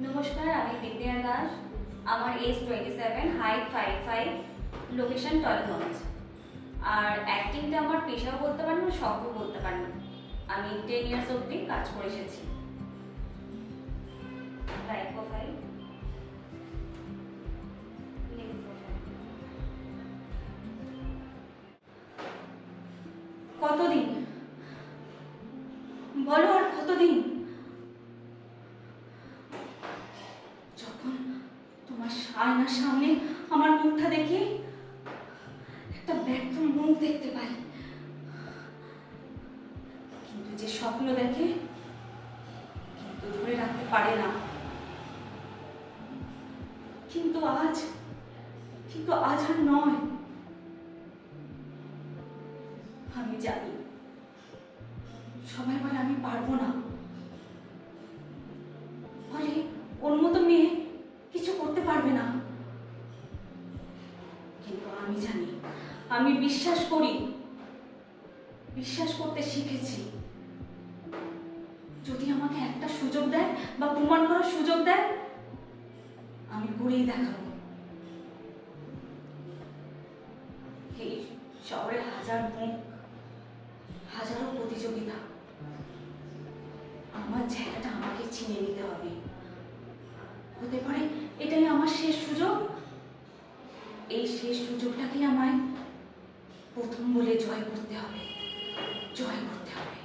নমস্কার, আমি বিদ্যা দাস। আমার এজ 27, হাইট 5'5", লোকেশন টলিগঞ্জ। আর অ্যাক্টিংটা আমার পেশাও বলতে পারেন, শখও বলতে পারেন। আমি 10 ইয়ার্স অবধি কাজ করে এসেছি। Right profile, left profile. কতদিন বলো, আর কতদিন? যখন তোমার আয়নার সামনে আমার মুখটা দেখি, একটা ব্যর্থ মুখ দেখতে পাই, কিন্তু যে স্বপ্ন দেখে কিন্তু ধরে রাখতে পারে না। কিন্তু আজ আর নয়। আমি জানি সবাই বলে আমি পারবো না, বলে ওর মতো মেয়ে কিছু করতে পারবে না, কিন্তু আমি জানি, আমি বিশ্বাস করি, বিশ্বাস করতে শিখেছি। যদি আমাকে একটা সুযোগ দেয় বা প্রমাণ করার সুযোগ দেয়, আমি করেই দেখাবো। এই শহরে হাজার মুখ, হাজারো প্রতিযোগিতা, আমার জায়গাটা আমাকে চিনে নিতে হবে। হতে পারে এটাই আমার শেষ সুযোগ। এই শেষ সুযোগটাকে আমায় প্রথম বলে জয় করতে হবে, জয় করতে হবে।